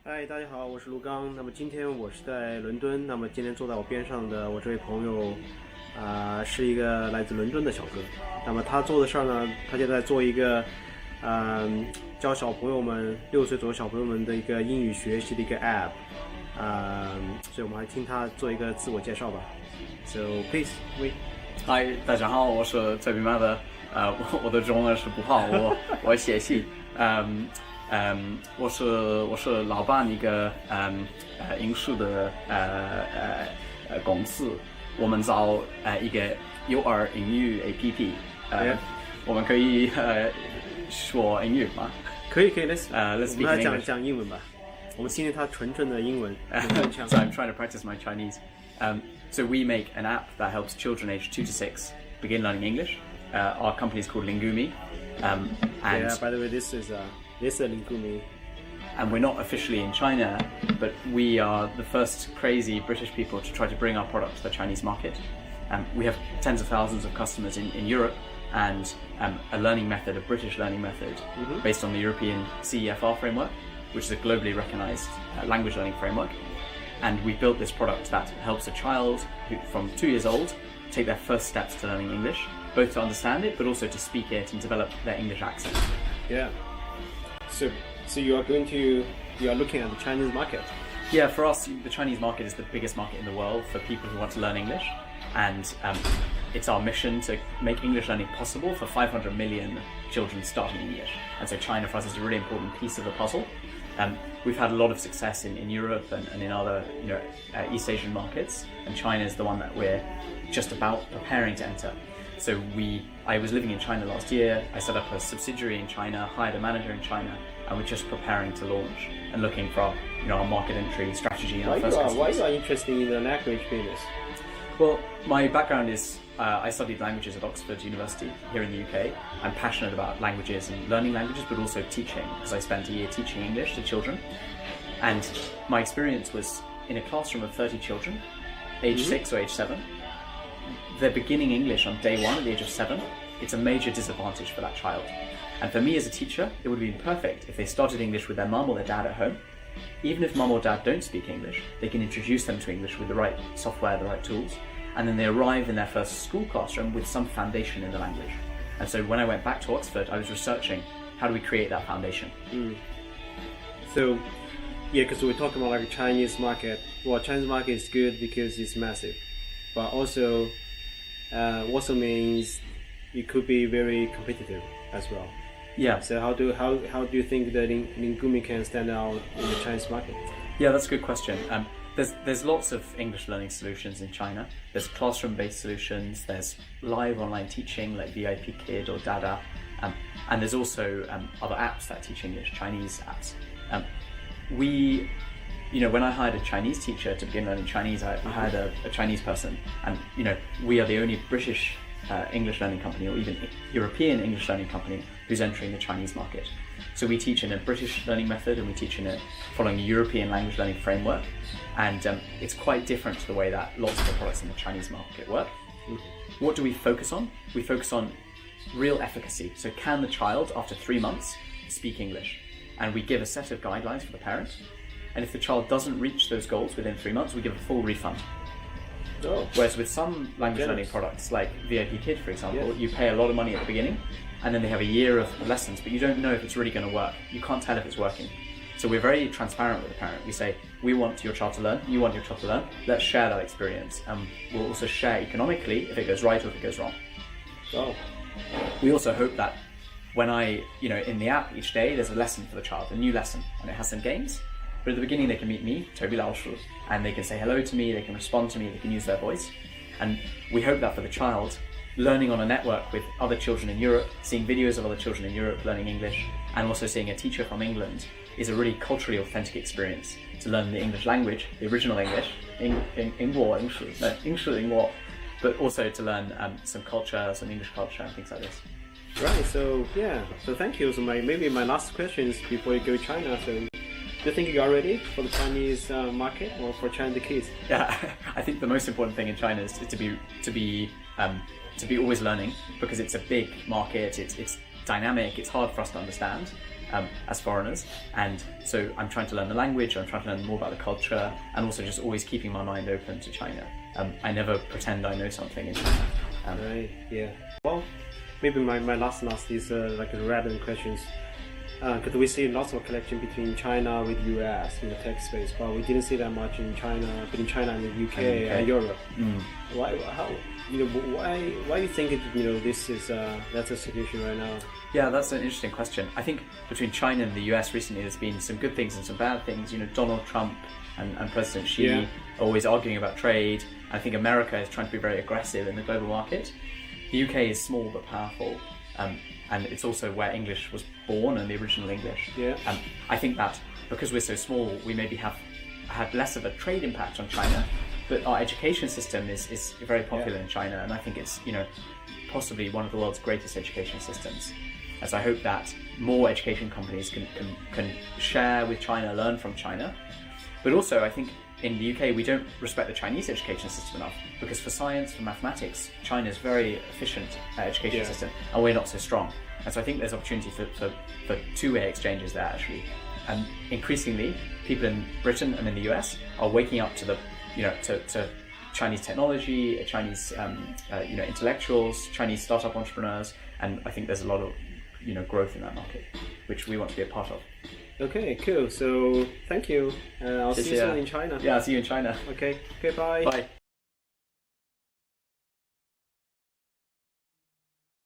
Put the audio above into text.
嗨，大家好，我是卢刚。那么今天我是在伦敦，那么今天坐在我边上的我这位朋友，是一个来自伦敦的小哥。那么他做的事儿呢，他现在做一个，教小朋友们6岁左右小朋友们的一个英语学习的一个 app，所以我们来听他做一个自我介绍吧。So please, we. 嗨，大家好，我是 Toby Mother。我的中文是不好，我写信。我是老板一个英术的公司，我们造一个幼儿英语 APP。我们可以说英语吗？可以，let's speak 我们 in 来 English. 讲英文吧。我们听听他纯正的英文。So I'm trying to practice my Chinese. So we make an app that helps children aged 2 to 6 begin learning English. Our company is called Lingumi. And Yeah, by the way, this is Lingumi. And we're not officially in China, but we are the first crazy British people to try to bring our product to the Chinese market. We have tens of thousands of customers in Europe, and a learning method, a British learning method, based on the European CEFR framework, which is a globally recognized language learning framework. And we built this product that helps a child who, from 2 years old, take their first steps to learning English, both to understand it, but also to speak it and develop their English accent. Yeah. So you are looking at the Chinese market. Yeah, for us, the Chinese market is the biggest market in the world for people who want to learn English. And it's our mission to make English learning possible for 500 million children starting English. And so China for us is a really important piece of the puzzle. We've had a lot of success in Europe and in other East Asian markets, and China is the one that we're just about preparing to enter. So I was living in China last year. I set up a subsidiary in China, hired a manager in China, and we're just preparing to launch and looking for our market entry strategy. Why you are interested in the language business? Well, my background is I studied languages at Oxford University here in the UK. I'm passionate about languages and learning languages, but also teaching, because I spent a year teaching English to children. And my experience was in a classroom of 30 children, age 6 or age 7. They're beginning English on day 1 at the age of 7. It's a major disadvantage for that child. And for me as a teacher, it would have been perfect if they started English with their mum or their dad at home. Even if mum or dad don't speak English, they can introduce them to English with the right software, the right tools, and then they arrive in their first school classroom with some foundation in the language. And so when I went back to Oxford, I was researching how do we create that foundation. So, yeah, because we're talking about like a Chinese market. Well, Chinese market is good because it's massive, but also means it could be very competitive as well. Yeah. So how do you think that Lingumi can stand out in the Chinese market? Yeah, that's a good question. There's lots of English learning solutions in China. There's classroom-based solutions. There's live online teaching like VIP Kid or Dada, and there's also other apps that teach English, Chinese apps. When I hired a Chinese teacher to begin learning Chinese, I hired a Chinese person, and we are the only British English learning company, or even European English learning company, who's entering the Chinese market. So we teach in a British learning method, and we teach following a European language learning framework, and it's quite different to the way that lots of the products in the Chinese market work. What do we focus on? We focus on real efficacy. So can the child, after 3 months, speak English? And we give a set of guidelines for the parent, and if the child doesn't reach those goals within 3 months, we give a full refund. Oh. Whereas with some language learning products, like VIP Kid, for example, you pay a lot of money at the beginning, and then they have a year of lessons, but you don't know if it's really going to work. You can't tell if it's working. So we're very transparent with the parent. We say, we want your child to learn, you want your child to learn, let's share that experience. And we'll also share economically if it goes right or if it goes wrong. Oh. We also hope that when in the app each day, there's a lesson for the child, a new lesson, and it has some games. But at the beginning, they can meet me, Toby Laoshu, and they can say hello to me, they can respond to me, they can use their voice. And we hope that for the child, learning on a network with other children in Europe, seeing videos of other children in Europe learning English, and also seeing a teacher from England is a really culturally authentic experience to learn the English language, the original English, but also to learn some culture, some English culture and things like this. Right, so thank you. So maybe my last question is before you go to China, so do you think you are ready for the Chinese market or for Chinese kids? Yeah, I think the most important thing in China is to be always learning, because it's a big market, it's dynamic, it's hard for us to understand. as foreigners, and so I'm trying to learn the language, I'm trying to learn more about the culture, and also just always keeping my mind open to China. I never pretend I know something in China. Right, yeah. Well, maybe my last is like a random questions. Because we see lots of collection between China with US in the tech space, but we didn't see that much in China, between China and the UK and Europe. Why do you think this is that's the situation right now? Yeah, that's an interesting question. I think between China and the US recently, there's been some good things and some bad things. Donald Trump and President Xi are always arguing about trade. I think America is trying to be very aggressive in the global market. The UK is small but powerful. And it's also where English was born, and the original English. Yeah. I think that because we're so small, we maybe have had less of a trade impact on China, but our education system is very popular in China, and I think it's possibly one of the world's greatest education systems. And so I hope that more education companies can share with China, learn from China, but also I think in the UK we don't respect the Chinese education system enough, because for science, for mathematics, China's very efficient education system, and we're not so strong. And so I think there's opportunity for two-way exchanges there actually. And increasingly, people in Britain and in the US are waking up to to Chinese technology, Chinese intellectuals, Chinese startup entrepreneurs, and I think there's a lot of growth in that market, which we want to be a part of. Okay, cool. So thank you. I'll see you soon in China. Yeah, I'll see you in China. Okay, bye. Bye.